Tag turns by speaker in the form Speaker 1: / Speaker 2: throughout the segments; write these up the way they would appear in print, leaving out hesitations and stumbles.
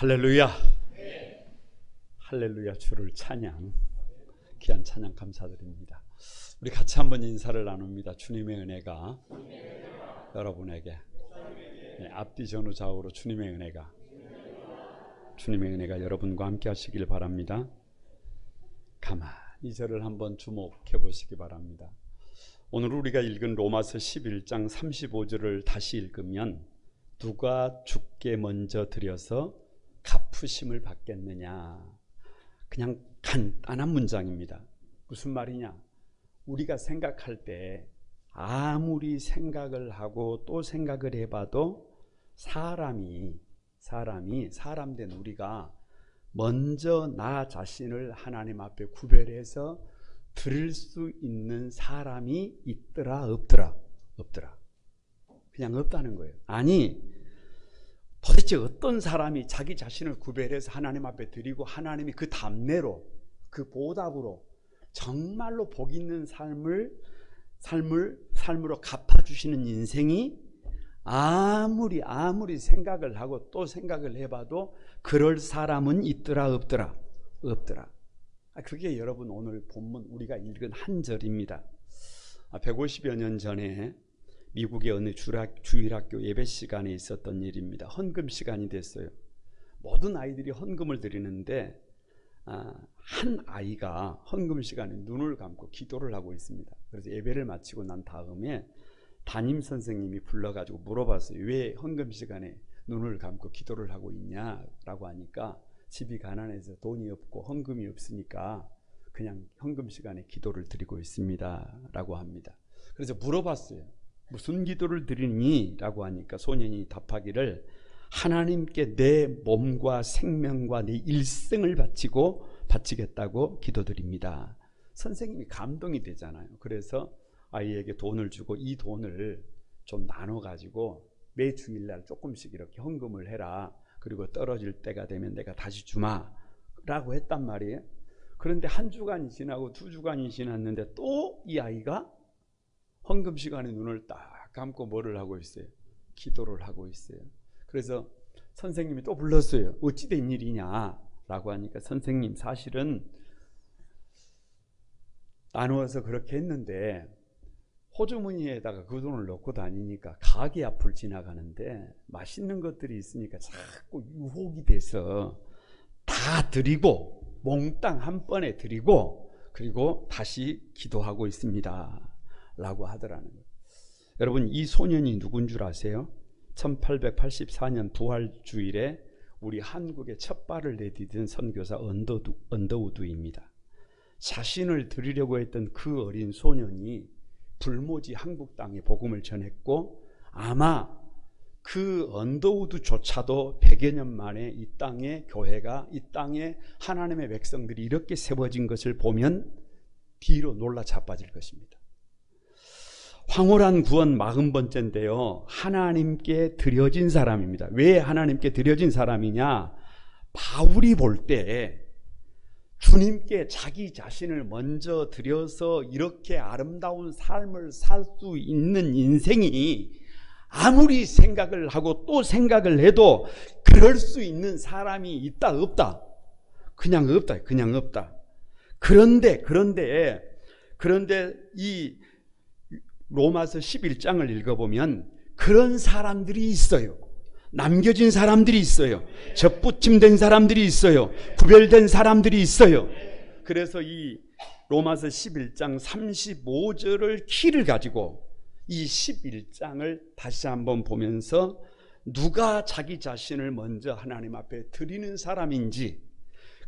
Speaker 1: 할렐루야. 할렐루야. 주를 찬양, 귀한 찬양 감사드립니다. 우리 같이 한번 인사를 나눕니다. 주님의 은혜가 여러분에게, 앞뒤 전후 좌우로 주님의 은혜가 여러분과 함께 하시길 바랍니다. 가만히 저를 한번 주목해 보시기 바랍니다. 오늘 우리가 읽은 로마서 11장 35절을 다시 읽으면 누가 주께 먼저 드려서 갚으심을 받겠느냐. 그냥 간단한 문장입니다. 무슨 말이냐? 우리가 생각할 때 아무리 생각을 하고 또 생각을 해봐도 사람된 우리가 먼저 나 자신을 하나님 앞에 구별해서 드릴 수 있는 사람이 있더라 없더라? 없더라. 그냥 없다는 거예요. 아니, 도대체 어떤 사람이 자기 자신을 구별해서 하나님 앞에 드리고 하나님이 그 답례로, 그 보답으로 정말로 복 있는 삶으로 갚아주시는 인생이 아무리 생각을 하고 또 생각을 해봐도 그럴 사람은 있더라 없더라? 없더라. 그게 여러분 오늘 본문 우리가 읽은 한 절입니다. 150여 년 전에 미국의 어느 주일학교 예배 시간에 있었던 일입니다. 헌금 시간이 됐어요. 모든 아이들이 헌금을 드리는데 한 아이가 헌금 시간에 눈을 감고 기도를 하고 있습니다. 그래서 예배를 마치고 난 다음에 담임 선생님이 불러가지고 물어봤어요. 왜 헌금 시간에 눈을 감고 기도를 하고 있냐라고 하니까 집이 가난해서 돈이 없고 헌금이 없으니까 그냥 헌금 시간에 기도를 드리고 있습니다 라고 합니다. 그래서 물어봤어요. 무슨 기도를 드리니? 라고 하니까 소년이 답하기를 하나님께 내 몸과 생명과 내 일생을 바치겠다고 기도드립니다. 선생님이 감동이 되잖아요. 그래서 아이에게 돈을 주고 이 돈을 좀 나눠 가지고 매 주일날 조금씩 이렇게 헌금을 해라. 그리고 떨어질 때가 되면 내가 다시 주마 라고 했단 말이에요. 그런데 한 주간이 지나고 두 주간이 지났는데 또 이 아이가 헌금 시간에 눈을 딱 감고 뭐를 하고 있어요? 기도를 하고 있어요. 그래서 선생님이 또 불렀어요. 어찌 된 일이냐 라고 하니까 선생님, 사실은 나누어서 그렇게 했는데 호주머니에다가 그 돈을 넣고 다니니까 가게 앞을 지나가는데 맛있는 것들이 있으니까 자꾸 유혹이 돼서 다 드리고 몽땅 한 번에 드리고 그리고 다시 기도하고 있습니다 라고 하더라는 거예요. 여러분, 이 소년이 누군 줄 아세요? 1884년 부활주일에 우리 한국에 첫 발을 내디딘 선교사 언더우드입니다. 자신을 드리려고 했던 그 어린 소년이 불모지 한국 땅에 복음을 전했고, 아마 그 언더우드조차도 100여 년 만에 이 땅에 교회가, 이 땅에 하나님의 백성들이 이렇게 세워진 것을 보면 뒤로 놀라 자빠질 것입니다. 황홀한 구원 40번째인데요. 하나님께 드려진 사람입니다. 왜 하나님께 드려진 사람이냐? 바울이 볼 때 주님께 자기 자신을 먼저 드려서 이렇게 아름다운 삶을 살 수 있는 인생이 아무리 생각을 하고 또 생각을 해도 그럴 수 있는 사람이 있다 없다? 그냥 없다. 그냥 없다. 그런데 이 로마서 11장을 읽어보면 그런 사람들이 있어요. 남겨진 사람들이 있어요. 접붙임된 사람들이 있어요. 구별된 사람들이 있어요. 그래서 이 로마서 11장 35절을 키를 가지고 이 11장을 다시 한번 보면서 누가 자기 자신을 먼저 하나님 앞에 드리는 사람인지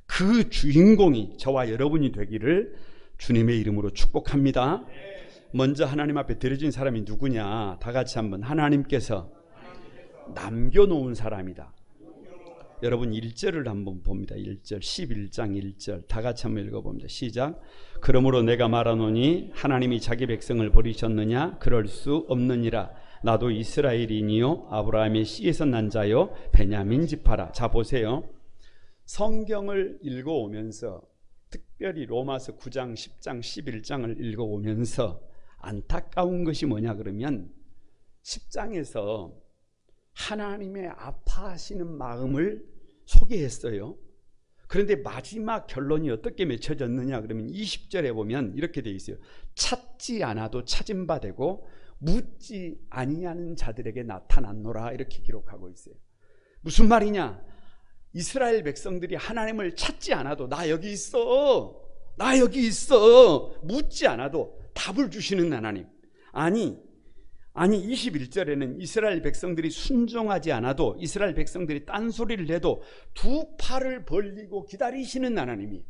Speaker 1: 그 주인공이 저와 여러분이 되기를 주님의 이름으로 축복합니다. 먼저 하나님 앞에 드려진 사람이 누구냐? 다 같이 한번, 하나님께서 남겨놓은 사람이다. 여러분 1절을 한번 봅니다. 1절, 11장 1절 다 같이 한번 읽어봅니다. 시작. 그러므로 내가 말하노니 하나님이 자기 백성을 버리셨느냐? 그럴 수 없느니라. 나도 이스라엘이니요 아브라함의 씨에서 난 자요 베냐민 지파라. 자, 보세요. 성경을 읽어오면서 특별히 로마서 9장, 10장, 11장을 읽어오면서 안타까운 것이 뭐냐 그러면 10장에서 하나님의 아파하시는 마음을 소개했어요. 그런데 마지막 결론이 어떻게 맺혀졌느냐 그러면 20절에 보면 이렇게 되어 있어요. 찾지 않아도 찾은 바 되고 묻지 아니하는 자들에게 나타났노라 이렇게 기록하고 있어요. 무슨 말이냐? 이스라엘 백성들이 하나님을 찾지 않아도 나 여기 있어, 나 여기 있어, 묻지 않아도 답을 주시는 하나님. 아니 21절에는 이스라엘 백성들이 순종하지 않아도, 이스라엘 백성들이 딴소리를 해도 두 팔을 벌리고 기다리시는 하나님이.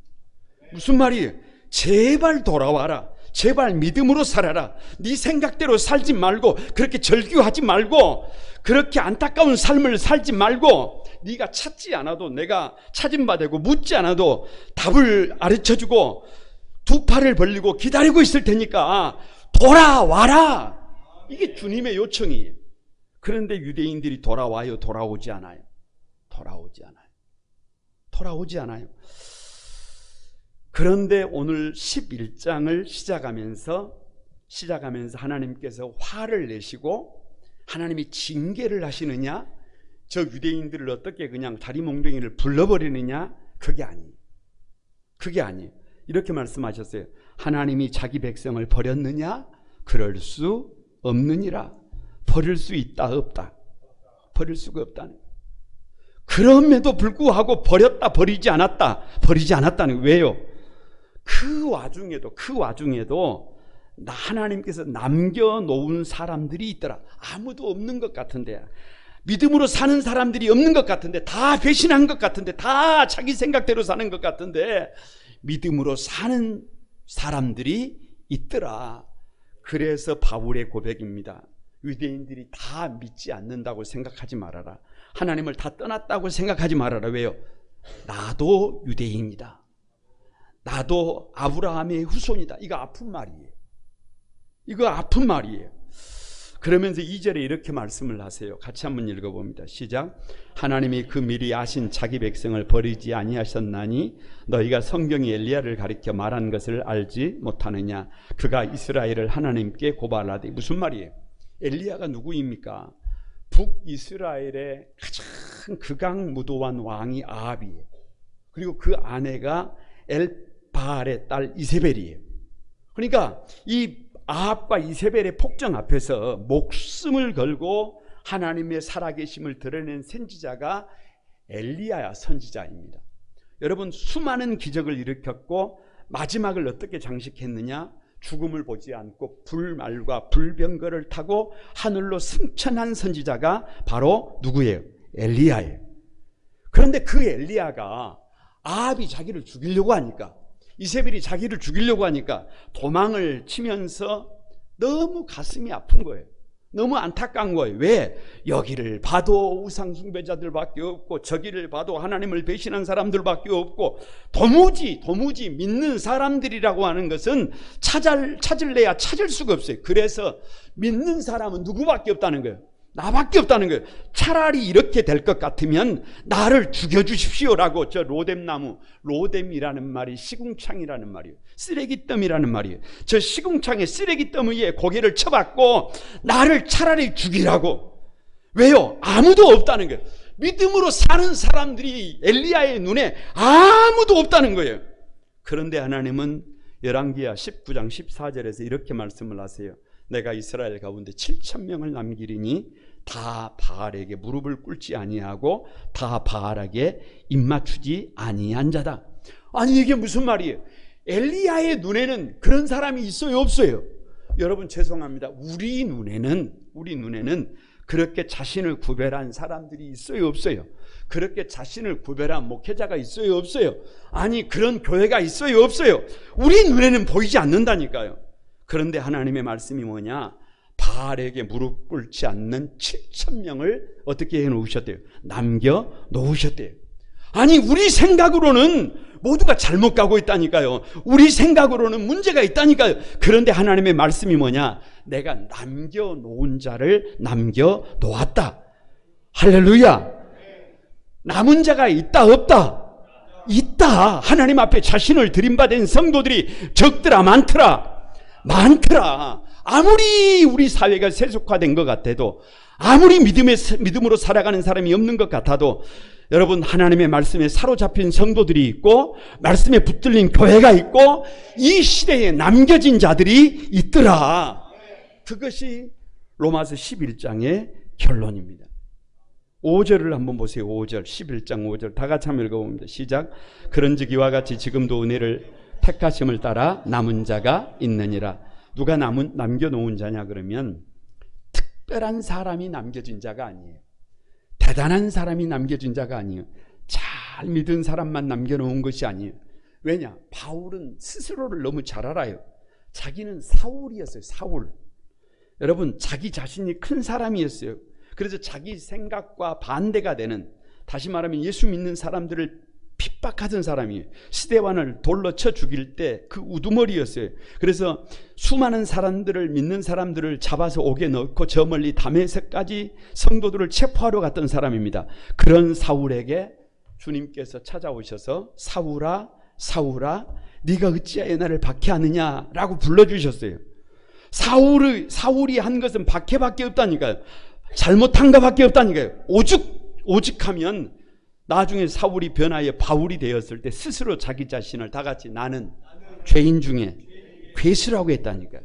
Speaker 1: 무슨 말이에요? 제발 돌아와라, 제발 믿음으로 살아라, 네 생각대로 살지 말고, 그렇게 절규하지 말고, 그렇게 안타까운 삶을 살지 말고, 네가 찾지 않아도 내가 찾은 바 되고 묻지 않아도 답을 가르쳐주고 두 팔을 벌리고 기다리고 있을 테니까 돌아와라. 이게 주님의 요청이에요. 그런데 유대인들이 돌아와요? 돌아오지 않아요? 돌아오지 않아요. 그런데 오늘 11장을 시작하면서 하나님께서 화를 내시고 하나님이 징계를 하시느냐, 저 유대인들을 어떻게 그냥 다리몽둥이를 불러버리느냐, 그게 아니에요. 이렇게 말씀하셨어요. 하나님이 자기 백성을 버렸느냐? 그럴 수 없느니라. 버릴 수 있다 없다? 버릴 수가 없다는. 그럼에도 불구하고 버리지 않았다는. 왜요? 그 와중에도 하나님께서 남겨놓은 사람들이 있더라. 아무도 없는 것 같은데, 믿음으로 사는 사람들이 없는 것 같은데, 다 배신한 것 같은데, 다 자기 생각대로 사는 것 같은데 믿음으로 사는 사람들이 있더라. 그래서 바울의 고백입니다. 유대인들이 다 믿지 않는다고 생각하지 말아라. 하나님을 다 떠났다고 생각하지 말아라. 왜요? 나도 유대인이다. 나도 아브라함의 후손이다. 이거 아픈 말이에요. 그러면서 2절에 이렇게 말씀을 하세요. 같이 한번 읽어봅니다. 시작. 하나님이 그 미리 아신 자기 백성을 버리지 아니하셨나니 너희가 성경이 엘리야를 가리켜 말한 것을 알지 못하느냐. 그가 이스라엘을 하나님께 고발하되. 무슨 말이에요? 엘리야가 누구입니까? 북이스라엘의 가장 극악무도한 왕이 아합이에요. 그리고 그 아내가 엘바알의 딸 이세벨이에요. 그러니까 이 아합과 이세벨의 폭정 앞에서 목숨을 걸고 하나님의 살아계심을 드러낸 선지자가 엘리야 선지자입니다. 여러분, 수많은 기적을 일으켰고 마지막을 어떻게 장식했느냐? 죽음을 보지 않고 불말과 불병거를 타고 하늘로 승천한 선지자가 바로 누구예요? 엘리야예요. 그런데 그 엘리야가 아합이 자기를 죽이려고 하니까, 이세벨이 자기를 죽이려고 하니까 도망을 치면서 너무 가슴이 아픈 거예요. 너무 안타까운 거예요. 왜? 여기를 봐도 우상 숭배자들밖에 없고 저기를 봐도 하나님을 배신한 사람들밖에 없고 도무지 믿는 사람들이라고 하는 것은 찾을래야 찾을 수가 없어요. 그래서 믿는 사람은 누구밖에 없다는 거예요. 나밖에 없다는 거예요. 차라리 이렇게 될 것 같으면 나를 죽여주십시오라고. 저 로뎀나무, 로뎀이라는 말이 시궁창이라는 말이에요. 쓰레기더미라는 말이에요. 저 시궁창의 쓰레기더미 위에 고개를 쳐박고 나를 차라리 죽이라고. 왜요? 아무도 없다는 거예요. 믿음으로 사는 사람들이 엘리야의 눈에 아무도 없다는 거예요. 그런데 하나님은 열왕기하 19장 14절에서 이렇게 말씀을 하세요. 내가 이스라엘 가운데 7,000명을 남기리니 다 바알에게 무릎을 꿇지 아니하고 다 바알에게 입맞추지 아니한 자다. 아니 이게 무슨 말이에요? 엘리야의 눈에는 그런 사람이 있어요, 없어요? 여러분 죄송합니다. 우리 눈에는 그렇게 자신을 구별한 사람들이 있어요, 없어요? 그렇게 자신을 구별한 목회자가 있어요, 없어요? 아니 그런 교회가 있어요, 없어요? 우리 눈에는 보이지 않는다니까요. 그런데 하나님의 말씀이 뭐냐? 바알에게 무릎 꿇지 않는 7,000명을 어떻게 해놓으셨대요? 남겨 놓으셨대요. 아니 우리 생각으로는 모두가 잘못 가고 있다니까요. 우리 생각으로는 문제가 있다니까요. 그런데 하나님의 말씀이 뭐냐? 내가 남겨놓은 자를 남겨놓았다. 할렐루야. 남은 자가 있다 없다? 있다. 하나님 앞에 자신을 드림받은 성도들이 적더라 많더라. 아무리 우리 사회가 세속화된 것 같아도, 아무리 믿음으로 살아가는 사람이 없는 것 같아도 여러분, 하나님의 말씀에 사로잡힌 성도들이 있고 말씀에 붙들린 교회가 있고 이 시대에 남겨진 자들이 있더라. 그것이 로마서 11장의 결론입니다. 5절을 한번 보세요. 5절, 11장 5절 다 같이 한번 읽어봅니다. 시작. 그런즉 이와 같이 지금도 은혜를 택하심을 따라 남은 자가 있느니라. 누가 남겨놓은 자냐 그러면 특별한 사람이 남겨진 자가 아니에요. 대단한 사람이 남겨진 자가 아니에요. 잘 믿은 사람만 남겨놓은 것이 아니에요. 왜냐? 바울은 스스로를 너무 잘 알아요. 자기는 사울이었어요. 사울. 여러분, 자기 자신이 큰 사람이었어요. 그래서 자기 생각과 반대가 되는, 다시 말하면 예수 믿는 사람들을 핍박하던 사람이에요. 스데반을 돌로 쳐 죽일 때 그 우두머리였어요. 그래서 수많은 사람들을, 믿는 사람들을 잡아서 옥에 넣고 저 멀리 다메섹까지 성도들을 체포하러 갔던 사람입니다. 그런 사울에게 주님께서 찾아오셔서 사울아 사울아 네가 어찌하여 나를 박해하느냐라고 불러주셨어요. 사울이 한 것은 박해밖에 없다니까요. 잘못한 것밖에 없다니까요. 오죽하면 나중에 사울이 변하여 바울이 되었을 때 스스로 자기 자신을 다 같이 나는 죄인 중에 괴수라고 했다니까요.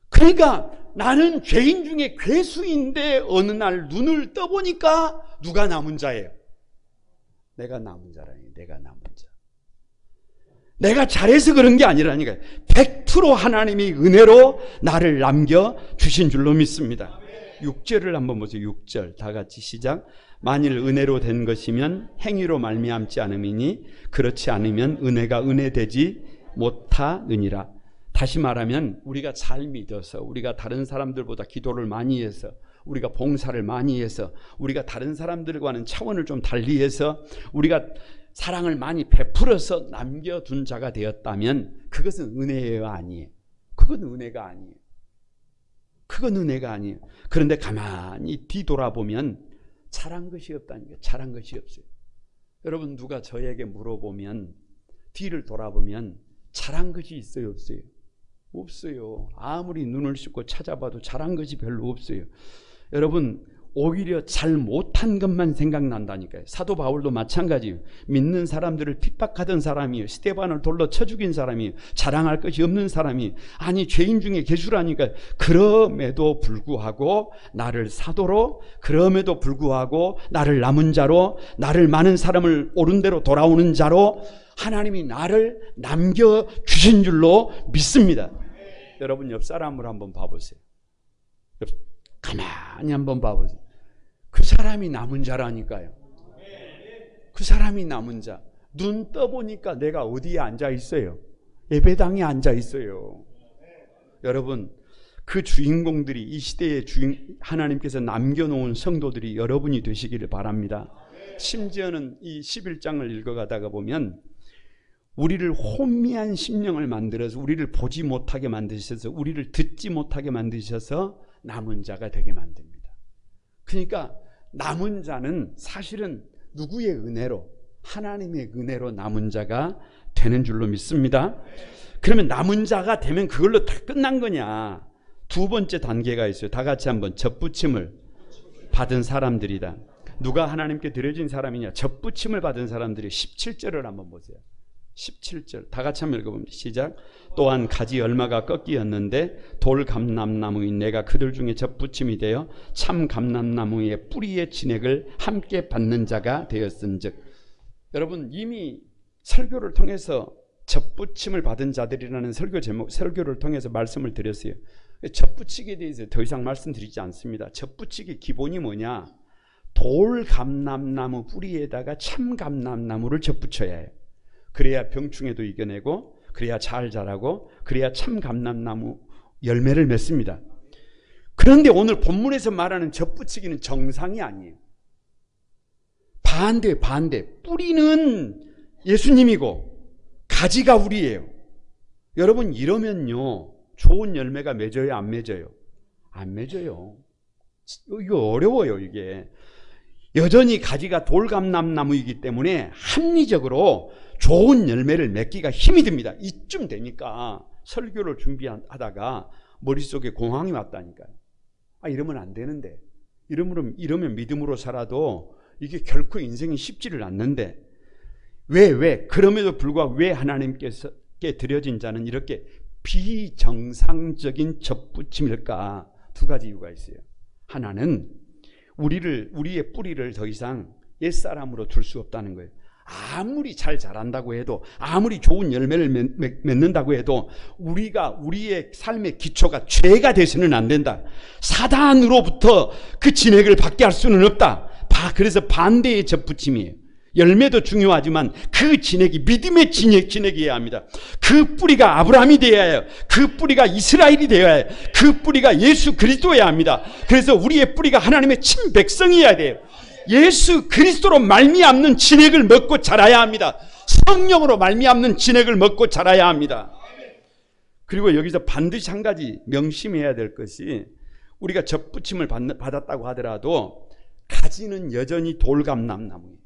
Speaker 1: 그러니까 나는 죄인 중에 괴수인데 어느 날 눈을 떠보니까 누가 남은 자예요? 내가 남은 자라니. 내가 남은 자. 내가 잘해서 그런 게 아니라니까요. 100% 하나님이 은혜로 나를 남겨주신 줄로 믿습니다. 6절을 한번 보세요. 6절 다 같이 시작. 만일 은혜로 된 것이면 행위로 말미암지 않음이니 그렇지 않으면 은혜가 은혜되지 못하느니라. 다시 말하면 우리가 잘 믿어서, 우리가 다른 사람들보다 기도를 많이 해서, 우리가 봉사를 많이 해서, 우리가 다른 사람들과는 차원을 좀 달리해서 우리가 사랑을 많이 베풀어서 남겨둔 자가 되었다면 그것은 은혜예요, 아니에요? 그건 은혜가 아니에요. 그건 은혜가 아니에요. 그런데 가만히 뒤돌아보면 잘한 것이 없다니까. 잘한 것이 없어요. 여러분, 누가 저에게 물어보면, 뒤를 돌아보면 잘한 것이 있어요, 없어요? 없어요. 아무리 눈을 씻고 찾아봐도 잘한 것이 별로 없어요. 여러분, 오히려 잘 못한 것만 생각난다니까요. 사도 바울도 마찬가지예요. 믿는 사람들을 핍박하던 사람이에요. 스데반을 돌로 쳐 죽인 사람이에요. 자랑할 것이 없는 사람이에요. 아니, 죄인 중에 괴수라니까요. 그럼에도 불구하고 나를 사도로, 그럼에도 불구하고 나를 남은 자로, 나를 많은 사람을 옳은 대로 돌아오는 자로 하나님이 나를 남겨주신 줄로 믿습니다. 여러분, 옆 사람을 한번 봐보세요. 가만히 한번 봐보세요. 그 사람이 남은 자라니까요. 그 사람이 남은 자. 눈 떠보니까 내가 어디에 앉아 있어요? 예배당에 앉아 있어요. 여러분, 그 주인공들이, 이 시대의 하나님께서 남겨놓은 성도들이 여러분이 되시기를 바랍니다. 심지어는 이 11장을 읽어가다가 보면 우리를 혼미한 심령을 만들어서 우리를 보지 못하게 만드셔서, 우리를 듣지 못하게 만드셔서 남은 자가 되게 만듭니다. 그러니까 남은 자는 사실은 누구의 은혜로? 하나님의 은혜로 남은 자가 되는 줄로 믿습니다. 그러면 남은 자가 되면 그걸로 다 끝난 거냐? 두 번째 단계가 있어요. 다 같이 한번 접붙임을 받은 사람들이다. 누가 하나님께 드려진 사람이냐? 접붙임을 받은 사람들이 17절을 한번 보세요. 17절 다 같이 한번 읽어봅니다. 시작. 또한 가지 열마가 꺾이었는데 돌 감람나무인 내가 그들 중에 접붙임이 되어 참 감람나무의 뿌리의 진액을 함께 받는 자가 되었은즉. 여러분, 이미 설교를 통해서 접붙임을 받은 자들이라는 설교를 통해서 말씀을 드렸어요. 접붙이기에 대해서 더 이상 말씀드리지 않습니다. 접붙이기 기본이 뭐냐? 돌 감람나무 뿌리에다가 참 감람나무를 접붙여야 해요. 그래야 병충해도 이겨내고, 그래야 잘 자라고, 그래야 참 감람나무 열매를 맺습니다. 그런데 오늘 본문에서 말하는 접붙이기는 정상이 아니에요. 반대. 뿌리는 예수님이고 가지가 우리예요. 여러분, 이러면요, 좋은 열매가 맺어요, 안 맺어요? 안 맺어요. 이거 어려워요. 이게 여전히 가지가 돌감람나무이기 때문에 합리적으로 좋은 열매를 맺기가 힘이 듭니다. 이쯤 되니까 설교를 준비하다가 머릿속에 공황이 왔다니까요. 이러면 안 되는데, 이러면 믿음으로 살아도 이게 결코 인생이 쉽지를 않는데 왜? 그럼에도 불구하고 왜 하나님께 드려진 자는 이렇게 비정상적인 접붙임일까? 두 가지 이유가 있어요. 하나는 우리의 뿌리를 더 이상 옛사람으로 둘 수 없다는 거예요. 아무리 잘 자란다고 해도, 아무리 좋은 열매를 맺는다고 해도 우리의 삶의 기초가 죄가 돼서는 안 된다. 사단으로부터 그 진액을 받게 할 수는 없다. 그래서 반대의 접붙임이에요. 열매도 중요하지만 그 진액이 믿음의 진액이어야 합니다. 그 뿌리가 아브라함이 되어야 해요. 그 뿌리가 이스라엘이 되어야 해요. 그 뿌리가 예수 그리스도여야 합니다. 그래서 우리의 뿌리가 하나님의 친백성이어야 돼요. 예수 그리스도로 말미암는 진액을 먹고 자라야 합니다. 성령으로 말미암는 진액을 먹고 자라야 합니다. 그리고 여기서 반드시 한 가지 명심해야 될 것이, 우리가 접붙임을 받았다고 하더라도 가지는 여전히 돌감람나무예요.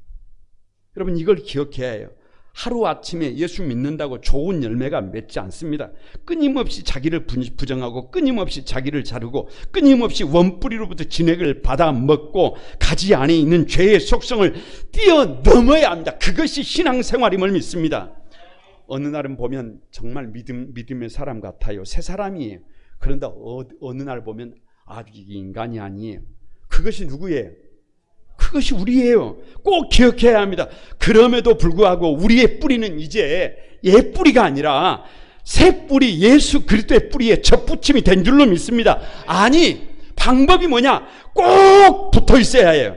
Speaker 1: 여러분, 이걸 기억해야 해요. 하루아침에 예수 믿는다고 좋은 열매가 맺지 않습니다. 끊임없이 자기를 부정하고 끊임없이 자기를 자르고 끊임없이 원뿌리로부터 진액을 받아 먹고 가지 안에 있는 죄의 속성을 뛰어넘어야 합니다. 그것이 신앙생활임을 믿습니다. 어느 날은 보면 정말 믿음의 사람 같아요. 새 사람이에요. 그런데 어느 날 보면 아주 인간이 아니에요. 그것이 누구예요? 그것이 우리예요. 꼭 기억해야 합니다. 그럼에도 불구하고 우리의 뿌리는 이제 옛 뿌리가 아니라 새 뿌리, 예수 그리스도의 뿌리에 접붙임이 된 줄로 믿습니다. 아니, 방법이 뭐냐? 꼭 붙어 있어야 해요.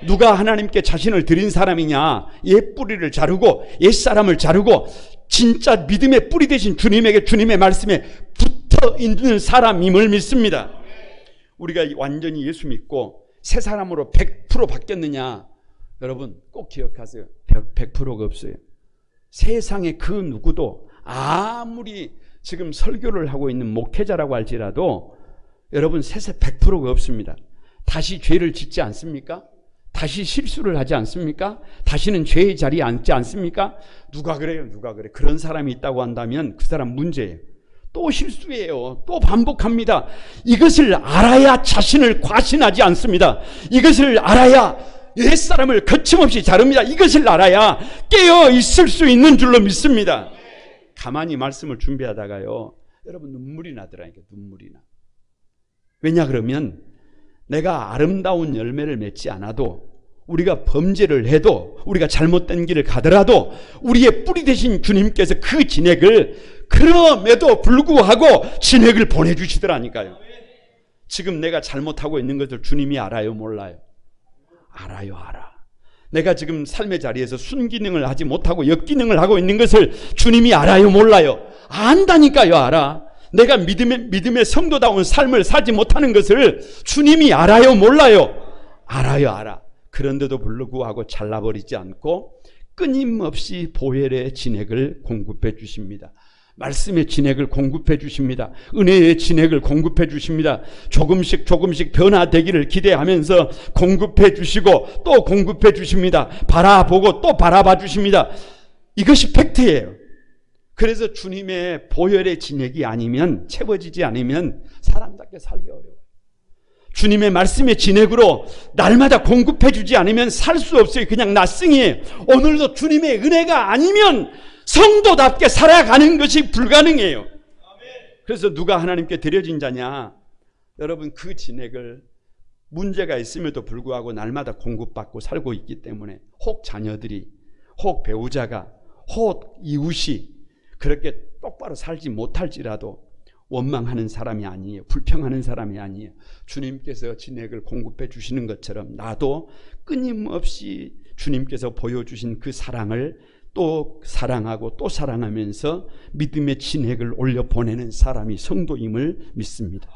Speaker 1: 누가 하나님께 자신을 드린 사람이냐? 옛 뿌리를 자르고 옛 사람을 자르고 진짜 믿음의 뿌리 되신 주님에게, 주님의 말씀에 붙어 있는 사람임을 믿습니다. 우리가 완전히 예수 믿고 새 사람으로 100% 바뀌었느냐? 여러분 꼭 기억하세요. 100%가 없어요. 세상에 그 누구도 아무리 지금 설교를 하고 있는 목회자라고 할지라도 여러분 세세 100%가 없습니다. 다시 죄를 짓지 않습니까? 다시 실수를 하지 않습니까? 다시는 죄의 자리에 앉지 않습니까? 누가 그래요? 누가 그래? 그런 사람이 있다고 한다면 그 사람 문제예요. 또 실수해요. 또 반복합니다. 이것을 알아야 자신을 과신하지 않습니다. 이것을 알아야 옛사람을 거침없이 자릅니다. 이것을 알아야 깨어 있을 수 있는 줄로 믿습니다. 가만히 말씀을 준비하다가요, 여러분 눈물이 나더라니까. 눈물이 나. 왜냐 그러면 내가 아름다운 열매를 맺지 않아도, 우리가 범죄를 해도, 우리가 잘못된 길을 가더라도 우리의 뿌리 되신 주님께서 그 진액을 그럼에도 불구하고 진액을 보내주시더라니까요. 지금 내가 잘못하고 있는 것을 주님이 알아요? 몰라요? 알아요. 알아. 내가 지금 삶의 자리에서 순기능을 하지 못하고 역기능을 하고 있는 것을 주님이 알아요? 몰라요? 안다니까요. 알아. 내가 믿음의 성도다운 삶을 살지 못하는 것을 주님이 알아요? 몰라요? 알아요. 알아. 그런데도 불구하고 잘라버리지 않고 끊임없이 보혈의 진액을 공급해 주십니다. 말씀의 진액을 공급해 주십니다. 은혜의 진액을 공급해 주십니다. 조금씩 변화되기를 기대하면서 공급해 주시고 또 공급해 주십니다. 바라보고 또 바라봐 주십니다. 이것이 팩트예요. 그래서 주님의 보혈의 진액이 아니면, 채워지지 않으면 사람답게 살기 어려워요. 주님의 말씀의 진액으로 날마다 공급해 주지 않으면 살 수 없어요. 그냥 낯승이에요. 오늘도 주님의 은혜가 아니면 성도답게 살아가는 것이 불가능해요. 그래서 누가 하나님께 드려진 자냐? 여러분 그 진액을 문제가 있음에도 불구하고 날마다 공급받고 살고 있기 때문에, 혹 자녀들이, 혹 배우자가, 혹 이웃이 그렇게 똑바로 살지 못할지라도 원망하는 사람이 아니에요. 불평하는 사람이 아니에요. 주님께서 진액을 공급해 주시는 것처럼 나도 끊임없이 주님께서 보여주신 그 사랑을 또 사랑하고 또 사랑하면서 믿음의 진액을 올려 보내는 사람이 성도임을 믿습니다.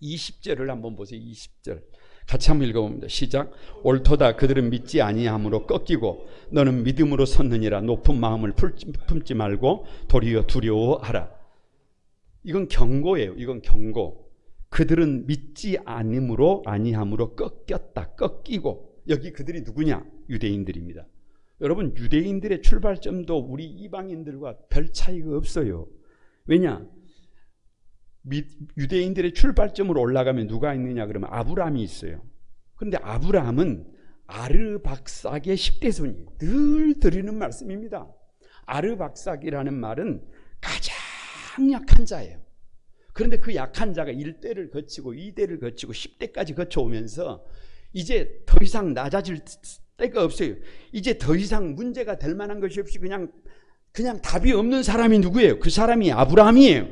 Speaker 1: 20절을 한번 보세요. 20절 같이 한번 읽어봅니다. 시작. 옳도다 그들은 믿지 아니함으로 꺾이고 너는 믿음으로 섰느니라. 높은 마음을 품지 말고 도리어 두려워하라. 이건 경고예요. 이건 경고. 그들은 믿지 아니함으로 꺾였다. 꺾이고. 여기 그들이 누구냐? 유대인들입니다. 여러분 유대인들의 출발점도 우리 이방인들과 별 차이가 없어요. 왜냐? 유대인들의 출발점으로 올라가면 누가 있느냐 그러면 아브라함이 있어요. 그런데 아브라함은 아르박삭의 10대손이 늘 드리는 말씀입니다. 아르박삭이라는 말은 가장 약한 자예요. 그런데 그 약한 자가 1대를 거치고 2대를 거치고 10대까지 거쳐오면서 이제 더 이상 낮아질 때가 없어요. 이제 더 이상 문제가 될 만한 것이 없이 그냥 답이 없는 사람이 누구예요? 그 사람이 아브라함이에요.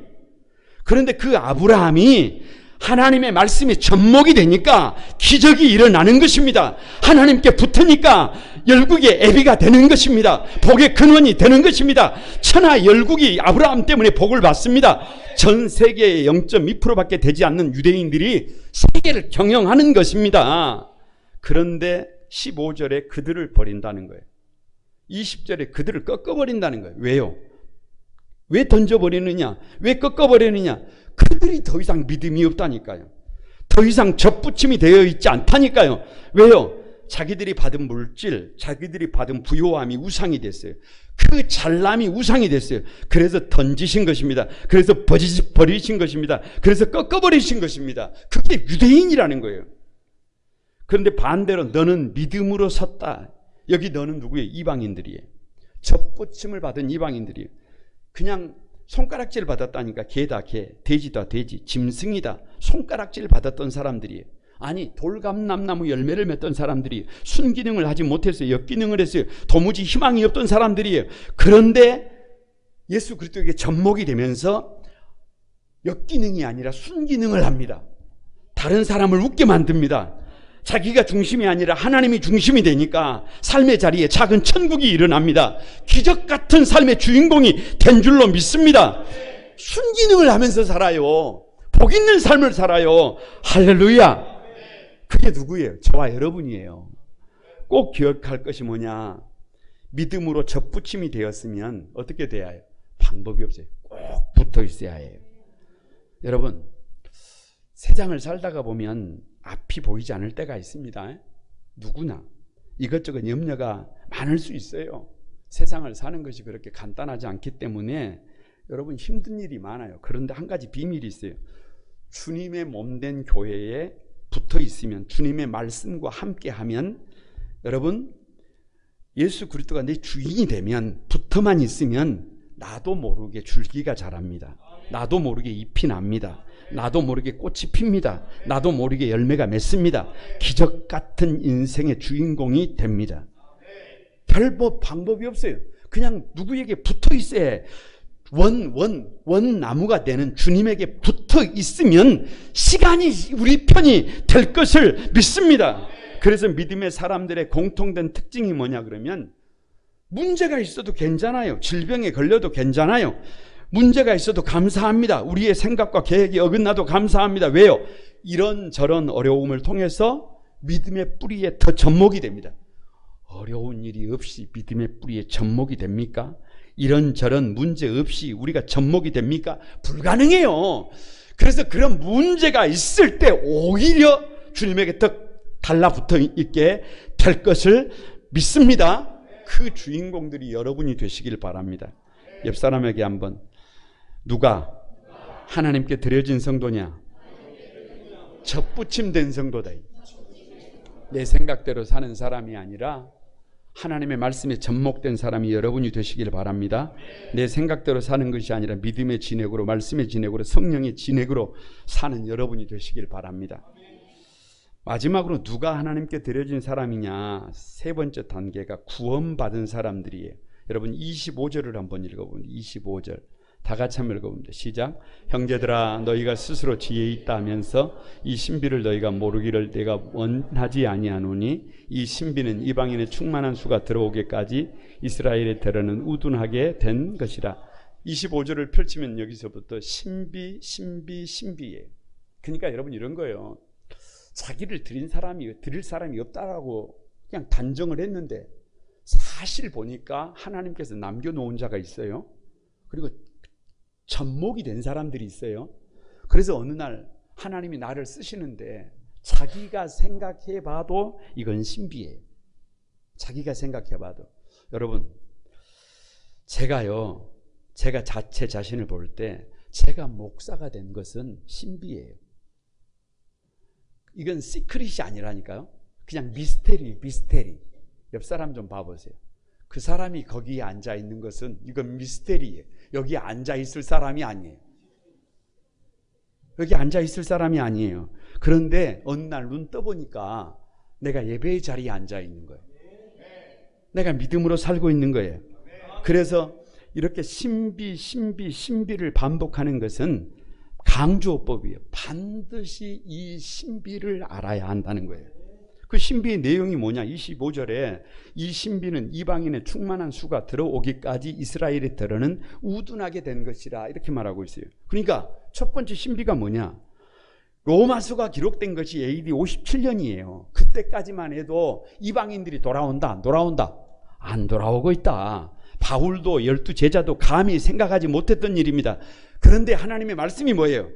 Speaker 1: 그런데 그 아브라함이 하나님의 말씀에 접목이 되니까 기적이 일어나는 것입니다. 하나님께 붙으니까 열국의 애비가 되는 것입니다. 복의 근원이 되는 것입니다. 천하 열국이 아브라함 때문에 복을 받습니다. 전 세계의 0.2%밖에 되지 않는 유대인들이 세계를 경영하는 것입니다. 그런데 15절에 그들을 버린다는 거예요. 20절에 그들을 꺾어버린다는 거예요. 왜요? 왜 던져버리느냐? 왜 꺾어버리느냐? 그들이 더 이상 믿음이 없다니까요. 더 이상 접붙임이 되어 있지 않다니까요. 왜요? 자기들이 받은 물질, 자기들이 받은 부요함이 우상이 됐어요. 그 잘남이 우상이 됐어요. 그래서 던지신 것입니다. 그래서 버리신 것입니다. 그래서 꺾어버리신 것입니다. 그게 유대인이라는 거예요. 그런데 반대로 너는 믿음으로 섰다. 여기 너는 누구예요? 이방인들이에요. 접붙임을 받은 이방인들이에요. 그냥 손가락질 받았다니까. 개다 개, 돼지다 돼지, 짐승이다. 손가락질 받았던 사람들이에요. 아니 돌감람나무 열매를 맺던 사람들이 순기능을 하지 못했어요. 역기능을 했어요. 도무지 희망이 없던 사람들이에요. 그런데 예수 그리스도에게 접목이 되면서 역기능이 아니라 순기능을 합니다. 다른 사람을 웃게 만듭니다. 자기가 중심이 아니라 하나님이 중심이 되니까 삶의 자리에 작은 천국이 일어납니다. 기적 같은 삶의 주인공이 된 줄로 믿습니다. 순기능을 하면서 살아요. 복 있는 삶을 살아요. 할렐루야. 그게 누구예요? 저와 여러분이에요. 꼭 기억할 것이 뭐냐? 믿음으로 접붙임이 되었으면 어떻게 돼야 해요? 방법이 없어요. 꼭 붙어 있어야 해요. 여러분, 세상을 살다가 보면 앞이 보이지 않을 때가 있습니다. 누구나 이것저것 염려가 많을 수 있어요. 세상을 사는 것이 그렇게 간단하지 않기 때문에 여러분 힘든 일이 많아요. 그런데 한 가지 비밀이 있어요. 주님의 몸된 교회에 붙어 있으면, 주님의 말씀과 함께하면, 여러분 예수 그리스도가 내 주인이 되면, 붙어만 있으면 나도 모르게 줄기가 자랍니다. 나도 모르게 잎이 납니다. 나도 모르게 꽃이 핍니다. 나도 모르게 열매가 맺습니다. 기적 같은 인생의 주인공이 됩니다. 별 방법이 없어요. 그냥 누구에게 붙어 있어야 해. 원나무가 되는 주님에게 붙어 있으면 시간이 우리 편이 될 것을 믿습니다. 그래서 믿음의 사람들의 공통된 특징이 뭐냐 그러면, 문제가 있어도 괜찮아요. 질병에 걸려도 괜찮아요. 문제가 있어도 감사합니다. 우리의 생각과 계획이 어긋나도 감사합니다. 왜요? 이런저런 어려움을 통해서 믿음의 뿌리에 더 접목이 됩니다. 어려운 일이 없이 믿음의 뿌리에 접목이 됩니까? 이런저런 문제 없이 우리가 접목이 됩니까? 불가능해요. 그래서 그런 문제가 있을 때 오히려 주님에게 더 달라붙어 있게 될 것을 믿습니다. 그 주인공들이 여러분이 되시길 바랍니다. 옆 사람에게 한번, 누가 하나님께 드려진 성도냐? 접붙임된 성도다. 내 생각대로 사는 사람이 아니라 하나님의 말씀에 접목된 사람이 여러분이 되시길 바랍니다. 내 생각대로 사는 것이 아니라 믿음의 진액으로, 말씀의 진액으로, 성령의 진액으로 사는 여러분이 되시길 바랍니다. 마지막으로 누가 하나님께 드려진 사람이냐? 세 번째 단계가 구원받은 사람들이에요. 여러분 25절을 한번 읽어보면, 25절 다 같이 한번 읽어봅니다. 시작. 형제들아, 너희가 스스로 지혜 있다 하면서 이 신비를 너희가 모르기를 내가 원하지 아니하노니, 이 신비는 이방인의 충만한 수가 들어오기까지 이스라엘의 대로는 우둔하게 된 것이라. 25절을 펼치면 여기서부터 신비예요. 그러니까 여러분 이런 거예요. 자기를 드릴 사람이 없다라고 그냥 단정을 했는데, 사실 보니까 하나님께서 남겨놓은 자가 있어요. 그리고 접목이 된 사람들이 있어요. 그래서 어느 날 하나님이 나를 쓰시는데 자기가 생각해봐도 이건 신비예요. 자기가 생각해봐도. 여러분, 제가 제 자신을 볼 때 제가 목사가 된 것은 신비예요. 이건 시크릿이 아니라니까요. 그냥 미스테리. 옆 사람 좀 봐보세요. 그 사람이 거기에 앉아 있는 것은 이건 미스테리예요. 여기 앉아 있을 사람이 아니에요. 여기 앉아 있을 사람이 아니에요. 그런데 어느 날 눈 떠보니까 내가 예배의 자리에 앉아 있는 거예요. 내가 믿음으로 살고 있는 거예요. 그래서 이렇게 신비를 반복하는 것은 강조법이에요. 반드시 이 신비를 알아야 한다는 거예요. 그 신비의 내용이 뭐냐? 25절에 이 신비는 이방인의 충만한 수가 들어오기까지 이스라엘이 들어는 우둔하게 된 것이라 이렇게 말하고 있어요. 그러니까 첫 번째 신비가 뭐냐? 로마서가 기록된 것이 AD 57년이에요. 그때까지만 해도 이방인들이 돌아온다, 안 돌아온다? 안 돌아오고 있다. 바울도 12제자도 감히 생각하지 못했던 일입니다. 그런데 하나님의 말씀이 뭐예요?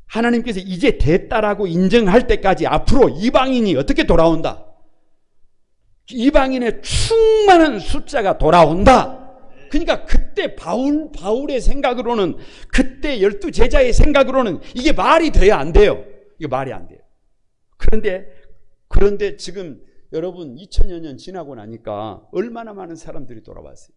Speaker 1: 하나님께서 이제 됐다라고 인정할 때까지 앞으로 이방인이 어떻게 돌아온다? 이방인의 충만한 숫자가 돌아온다. 그러니까 그때 바울의 생각으로는, 그때 12제자의 생각으로는 이게 말이 돼야 안 돼요. 이게 말이 안 돼요. 그런데 지금 여러분 2000여 년 지나고 나니까 얼마나 많은 사람들이 돌아왔어요.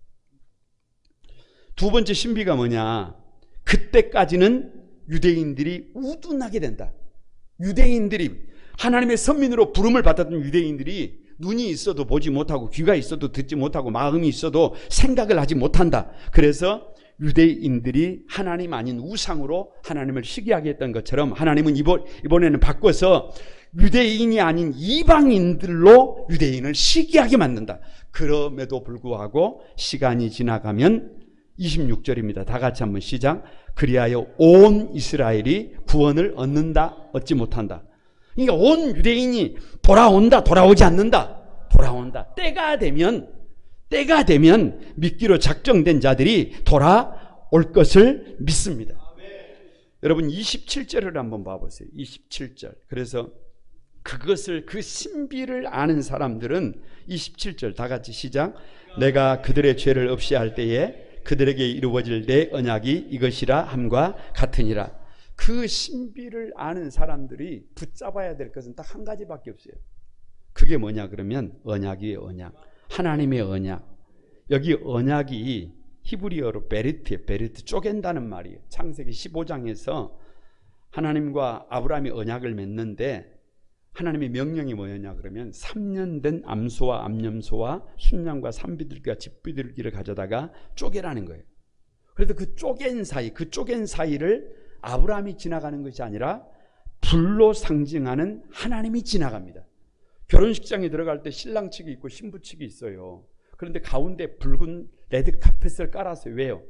Speaker 1: 두 번째 신비가 뭐냐? 그때까지는 유대인들이 우둔하게 된다. 유대인들이 하나님의 선민으로 부름을 받았던 유대인들이 눈이 있어도 보지 못하고 귀가 있어도 듣지 못하고 마음이 있어도 생각을 하지 못한다. 그래서 유대인들이 하나님 아닌 우상으로 하나님을 시기하게 했던 것처럼 하나님은 이번에는 바꿔서 유대인이 아닌 이방인들로 유대인을 시기하게 만든다. 그럼에도 불구하고 시간이 지나가면 26절입니다. 다 같이 한번 시작. 그리하여 온 이스라엘이 구원을 얻는다, 얻지 못한다. 그러니까 온 유대인이 돌아온다, 돌아오지 않는다. 돌아온다. 때가 되면 믿기로 작정된 자들이 돌아올 것을 믿습니다. 여러분 27절을 한번 봐보세요. 27절. 그래서 그 신비를 아는 사람들은 27절 다 같이 시작. 내가 그들의 죄를 없이 할 때에 그들에게 이루어질 내 언약이 이것이라 함과 같으니라. 그 신비를 아는 사람들이 붙잡아야 될 것은 딱 한 가지밖에 없어요. 그게 뭐냐 그러면 언약이에요. 언약. 하나님의 언약. 여기 언약이 히브리어로 베리트예요. 베리트, 쪼갠다는 말이에요. 창세기 15장에서 하나님과 아브라함이 언약을 맺는데 하나님의 명령이 뭐였냐 그러면 3년 된 암소와 암염소와 순양과 산비둘기와 집비둘기를 가져다가 쪼개라는 거예요. 그래서 그 쪼갠 사이를 아브라함이 지나가는 것이 아니라 불로 상징하는 하나님이 지나갑니다. 결혼식장에 들어갈 때 신랑 측이 있고 신부 측이 있어요. 그런데 가운데 붉은 레드 카펫을 깔았어요. 왜요?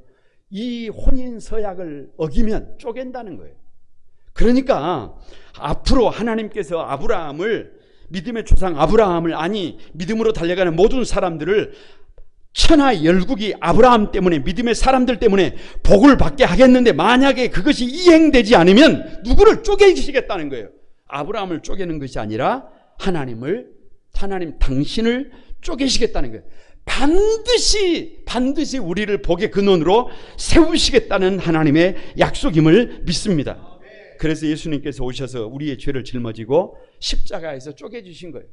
Speaker 1: 이 혼인 서약을 어기면 쪼갠다는 거예요. 그러니까 앞으로 하나님께서 아브라함을, 믿음의 조상 아브라함을, 아니 믿음으로 달려가는 모든 사람들을 천하 열국이 아브라함 때문에, 믿음의 사람들 때문에 복을 받게 하겠는데 만약에 그것이 이행되지 않으면 누구를 쪼개시겠다는 거예요. 아브라함을 쪼개는 것이 아니라 하나님 당신을 쪼개시겠다는 거예요. 반드시 우리를 복의 근원으로 세우시겠다는 하나님의 약속임을 믿습니다. 그래서 예수님께서 오셔서 우리의 죄를 짊어지고 십자가에서 쪼개주신 거예요.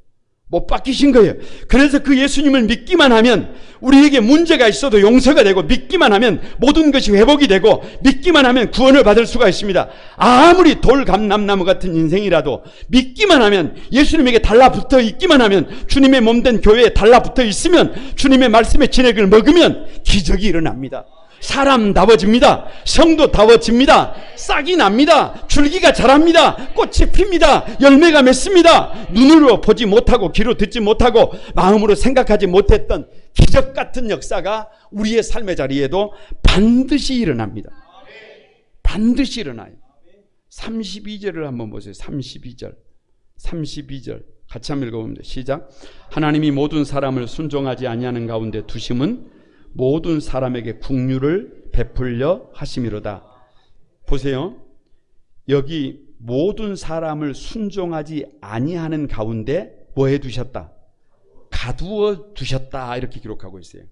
Speaker 1: 못 박히신 거예요. 그래서 그 예수님을 믿기만 하면 우리에게 문제가 있어도 용서가 되고, 믿기만 하면 모든 것이 회복이 되고, 믿기만 하면 구원을 받을 수가 있습니다. 아무리 돌감람나무 같은 인생이라도 믿기만 하면, 예수님에게 달라붙어 있기만 하면, 주님의 몸된 교회에 달라붙어 있으면, 주님의 말씀의 진액을 먹으면 기적이 일어납니다. 사람다워집니다. 성도다워집니다. 싹이 납니다. 줄기가 자랍니다. 꽃이 핍니다. 열매가 맺습니다. 눈으로 보지 못하고 귀로 듣지 못하고 마음으로 생각하지 못했던 기적 같은 역사가 우리의 삶의 자리에도 반드시 일어납니다. 반드시 일어나요. 32절을 한번 보세요. 32절 같이 한번 읽어봅니다. 시작. 하나님이 모든 사람을 순종하지 아니하는 가운데 두심은 모든 사람에게 긍휼을 베풀려 하심이로다. 보세요. 여기 모든 사람을 순종하지 아니하는 가운데 뭐 해두셨다? 가두어 두셨다. 이렇게 기록하고 있어요.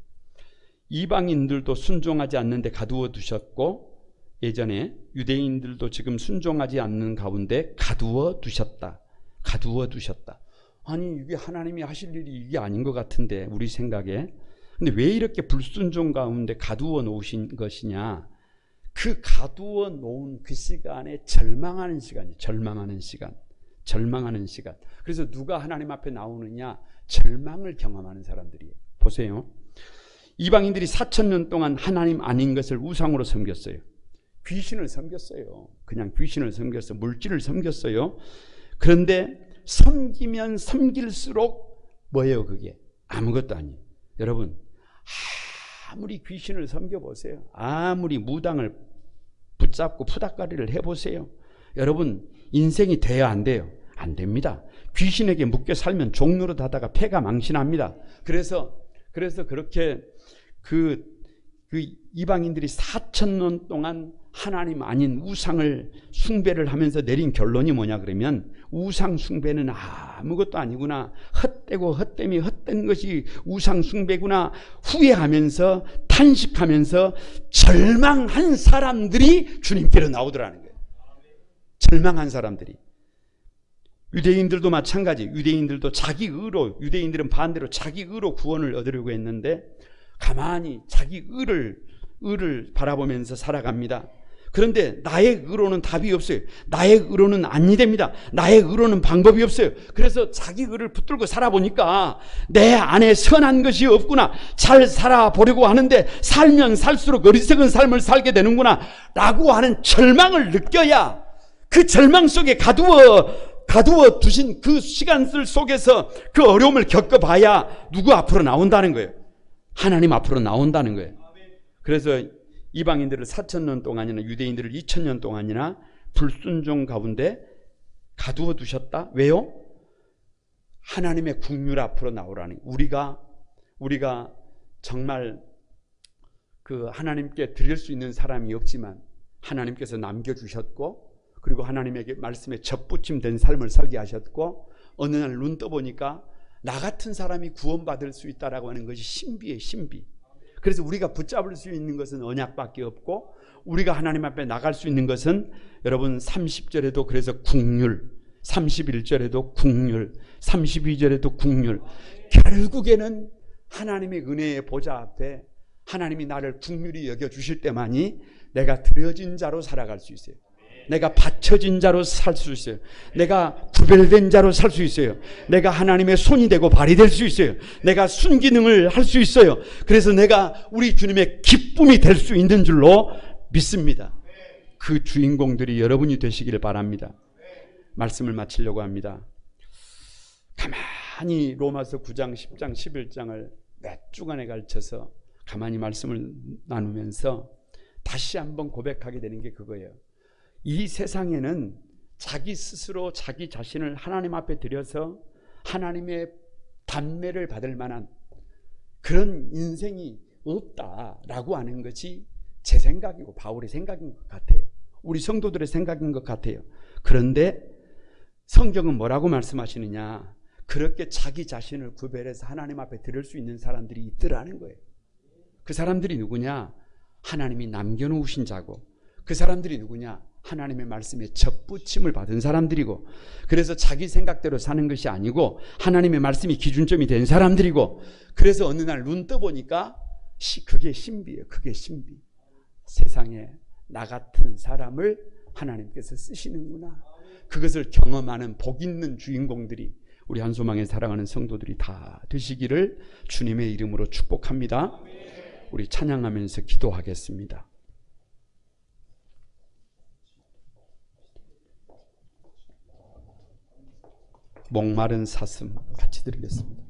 Speaker 1: 이방인들도 순종하지 않는데 가두어 두셨고, 예전에 유대인들도 지금 순종하지 않는 가운데 가두어 두셨다. 가두어 두셨다. 아니 이게 하나님이 하실 일이 이게 아닌 것 같은데 우리 생각에. 근데 왜 이렇게 불순종 가운데 가두어 놓으신 것이냐. 그 가두어 놓은 그 시간에 절망하는 시간이에요. 절망하는 시간. 그래서 누가 하나님 앞에 나오느냐. 절망을 경험하는 사람들이에요. 보세요. 이방인들이 4,000년 동안 하나님 아닌 것을 우상으로 섬겼어요. 귀신을 섬겼어요. 그냥 귀신을 섬겼어요. 물질을 섬겼어요. 그런데 섬기면 섬길수록 뭐예요 그게? 아무것도 아니에요. 여러분 아무리 귀신을 섬겨보세요. 아무리 무당을 붙잡고 푸닥거리를 해보세요. 여러분 인생이 돼야 안 돼요? 안 됩니다. 귀신에게 묶여 살면 종로로 하다가 폐가 망신합니다. 그래서 그렇게 그 이방인들이 4,000년 동안 하나님 아닌 우상을 숭배를 하면서 내린 결론이 뭐냐 그러면 우상 숭배는 아무것도 아니구나. 헛되고 헛된 것이 우상 숭배구나. 후회하면서 탄식하면서 절망한 사람들이 주님께로 나오더라는 거예요. 절망한 사람들이. 유대인들도 마찬가지. 유대인들도 자기 의로, 유대인들은 반대로 자기 의로 구원을 얻으려고 했는데 가만히 자기 의를 바라보면서 살아갑니다. 그런데 나의 의로는 답이 없어요. 나의 의로는 아니 됩니다. 나의 의로는 방법이 없어요. 그래서 자기 의를 붙들고 살아보니까 내 안에 선한 것이 없구나. 잘 살아보려고 하는데 살면 살수록 어리석은 삶을 살게 되는구나 라고 하는 절망을 느껴야 그 절망 속에 가두어 두신 그 시간들 속에서 그 어려움을 겪어봐야 누구 앞으로 나온다는 거예요. 하나님 앞으로 나온다는 거예요. 그래서 이방인들을 4,000년 동안이나 유대인들을 2,000년 동안이나 불순종 가운데 가두어 두셨다. 왜요? 하나님의 국률 앞으로 나오라는 거예요. 우리가 정말 그 하나님께 드릴 수 있는 사람이 없지만 하나님께서 남겨주셨고 그리고 하나님에게 말씀에 접붙임된 삶을 살게 하셨고 어느 날 눈 떠보니까 나 같은 사람이 구원받을 수 있다라고 하는 것이 신비예요. 신비. 그래서 우리가 붙잡을 수 있는 것은 언약밖에 없고 우리가 하나님 앞에 나갈 수 있는 것은 여러분 30절에도 그래서 국률, 31절에도 국률, 32절에도 국률. 결국에는 하나님의 은혜의 보좌 앞에 하나님이 나를 국률이 여겨주실 때만이 내가 드려진 자로 살아갈 수 있어요. 내가 받쳐진 자로 살 수 있어요. 내가 구별된 자로 살 수 있어요. 내가 하나님의 손이 되고 발이 될 수 있어요. 내가 순기능을 할 수 있어요. 그래서 내가 우리 주님의 기쁨이 될 수 있는 줄로 믿습니다. 그 주인공들이 여러분이 되시기를 바랍니다. 말씀을 마치려고 합니다. 가만히 로마서 9장, 10장, 11장을 몇 주간에 걸쳐서 가만히 말씀을 나누면서 다시 한번 고백하게 되는 게 그거예요. 이 세상에는 자기 스스로 자기 자신을 하나님 앞에 들여서 하나님의 단매를 받을 만한 그런 인생이 없다라고 하는 것이 제 생각이고 바울의 생각인 것 같아요. 우리 성도들의 생각인 것 같아요. 그런데 성경은 뭐라고 말씀하시느냐. 그렇게 자기 자신을 구별해서 하나님 앞에 들을 수 있는 사람들이 있더라는 거예요. 그 사람들이 누구냐. 하나님이 남겨놓으신 자고 그 사람들이 누구냐. 하나님의 말씀에 접붙임을 받은 사람들이고 그래서 자기 생각대로 사는 것이 아니고 하나님의 말씀이 기준점이 된 사람들이고 그래서 어느 날 눈 떠보니까 그게 신비예요. 그게 신비. 세상에 나 같은 사람을 하나님께서 쓰시는구나. 그것을 경험하는 복 있는 주인공들이 우리 한소망에 사랑하는 성도들이 다 되시기를 주님의 이름으로 축복합니다. 우리 찬양하면서 기도하겠습니다. 목마른 사슴 같이 드리겠습니다.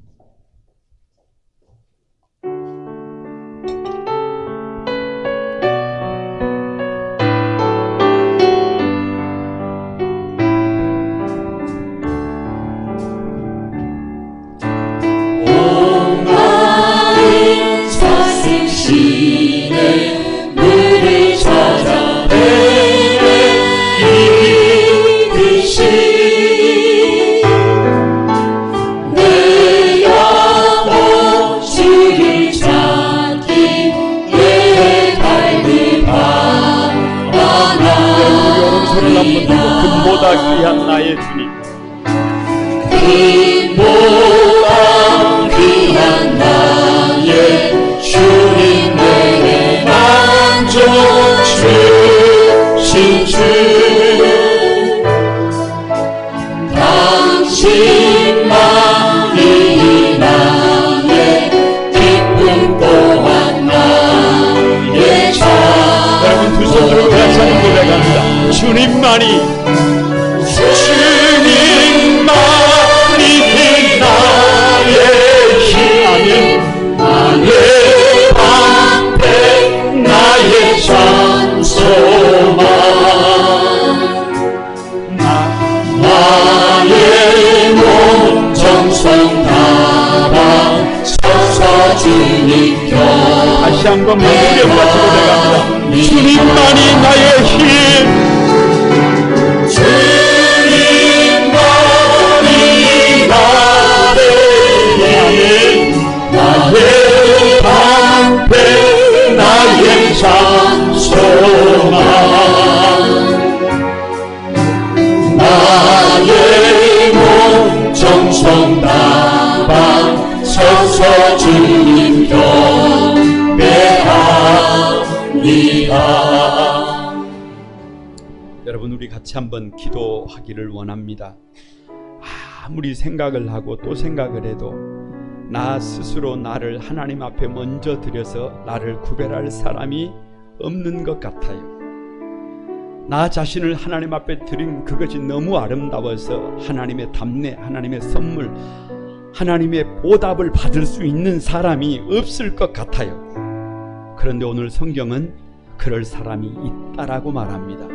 Speaker 2: 목마른 사슴 시내 물을 찾아 헤매이듯이 내
Speaker 1: 주님만이 나의 힘, 나의 방패, 나의 찬송아, 나의 몸 정성 다바 서서 주님 곁. 다시 한번 목소리 가지고 내갑니다. 주님만이 나의 힘, 주님만이 나의 방패, 나의 찬송아, 나의 몸 정성 다바 서서 주님 경배합니다. 여러분, 우리 같이 한번 기도하기를 원합니다. 아무리 생각을 하고 또 생각을 해도 나 스스로 나를 하나님 앞에 먼저 드려서 나를 구별할 사람이 없는 것 같아요. 나 자신을 하나님 앞에 드린 그것이 너무 아름다워서 하나님의 답례, 하나님의 선물, 하나님의 보답을 받을 수 있는 사람이 없을 것 같아요. 그런데 오늘 성경은 그럴 사람이 있다라고 말합니다.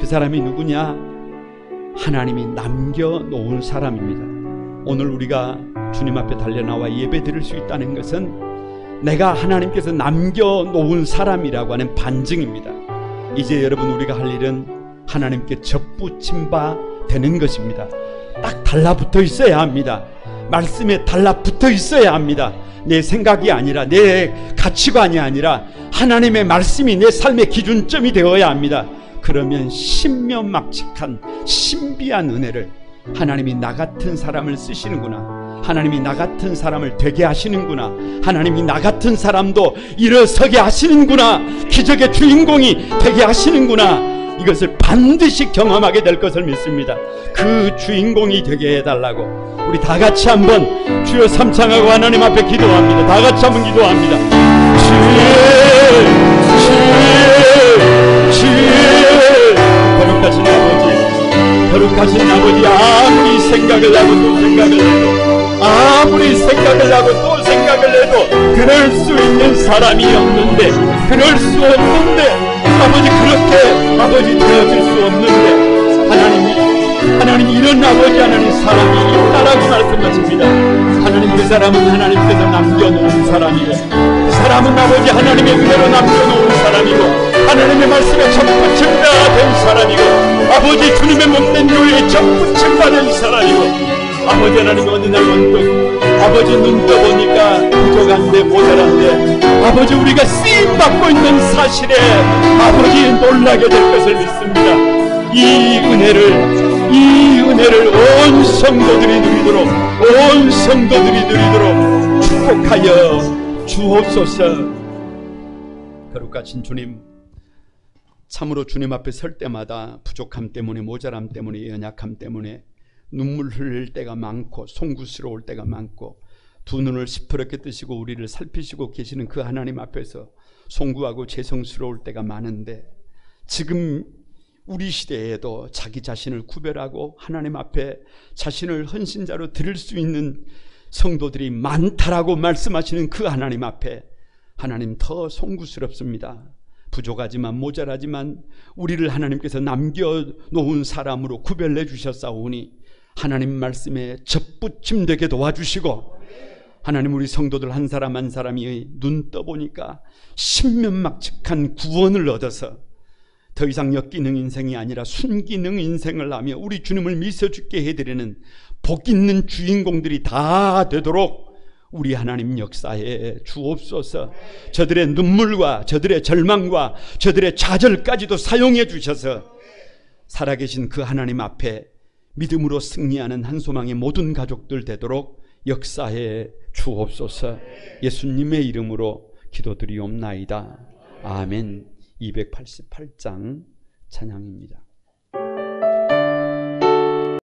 Speaker 1: 그 사람이 누구냐? 하나님이 남겨놓은 사람입니다. 오늘 우리가 주님 앞에 달려나와 예배 드릴 수 있다는 것은 내가 하나님께서 남겨놓은 사람이라고 하는 반증입니다. 이제 여러분, 우리가 할 일은 하나님께 접붙임 바 되는 것입니다. 딱 달라붙어 있어야 합니다. 말씀에 달라붙어 있어야 합니다. 내 생각이 아니라, 내 가치관이 아니라 하나님의 말씀이 내 삶의 기준점이 되어야 합니다. 그러면 신묘막측한 신비한 은혜를, 하나님이 나 같은 사람을 쓰시는구나, 하나님이 나 같은 사람을 되게 하시는구나, 하나님이 나 같은 사람도 일어서게 하시는구나, 기적의 주인공이 되게 하시는구나, 이것을 반드시 경험하게 될 것을 믿습니다. 그 주인공이 되게 해달라고 우리 다 같이 한번 주여 삼창하고 하나님 앞에 기도합니다. 다 같이 한번 기도합니다. 거룩하신 아버지, 거룩하신 아버지, 아무리 생각을 하고 또 생각을 해도, 아무리 생각을 하고 또 생각을 해도 그럴 수 있는 사람이 없는데, 그럴 수 없는데, 아버지 그렇게 아버지 되어질 수 없는데 하나님 이런 아버지 하나님 사람이 있다라고 말씀하십니다. 하나님, 그 사람은 하나님께서 남겨놓은 사람이고, 그 사람은 아버지 하나님의 은혜로 남겨놓은 사람이고, 하나님의 말씀에 접붙임바 된 사람이고, 아버지 주님의 몸된 교회에 접붙임바 된 사람이고, 아버지 하나님 어느 날 언뜻 아버지 눈 떠보니까 부족한데 모자란데, 아버지 우리가 쓰임받고 있는 사실에 아버지 놀라게 될 것을 믿습니다. 이 은혜를 온 성도들이 누리도록, 온 성도들이 누리도록 축복하여 주옵소서. 거룩하신 주님, 참으로 주님 앞에 설 때마다 부족함 때문에, 모자람 때문에, 연약함 때문에 눈물 흘릴 때가 많고 송구스러울 때가 많고, 두 눈을 시퍼렇게 뜨시고 우리를 살피시고 계시는 그 하나님 앞에서 송구하고 죄송스러울 때가 많은데, 지금 우리 시대에도 자기 자신을 구별하고 하나님 앞에 자신을 헌신자로 드릴 수 있는 성도들이 많다라고 말씀하시는 그 하나님 앞에 하나님 더 송구스럽습니다. 부족하지만 모자라지만 우리를 하나님께서 남겨놓은 사람으로 구별해 주셨사오니 하나님 말씀에 접붙임되게 도와주시고, 하나님 우리 성도들 한 사람 한 사람이 눈 떠보니까 신면막측한 구원을 얻어서 더 이상 역기능 인생이 아니라 순기능 인생을 하며 우리 주님을 미소짓게 해드리는 복 있는 주인공들이 다 되도록 우리 하나님 역사에 주옵소서. 저들의 눈물과 저들의 절망과 저들의 좌절까지도 사용해 주셔서 살아계신 그 하나님 앞에 믿음으로 승리하는 한소망의 모든 가족들 되도록 역사에 주옵소서. 예수님의 이름으로 기도드리옵나이다. 아멘. 288장 찬양입니다.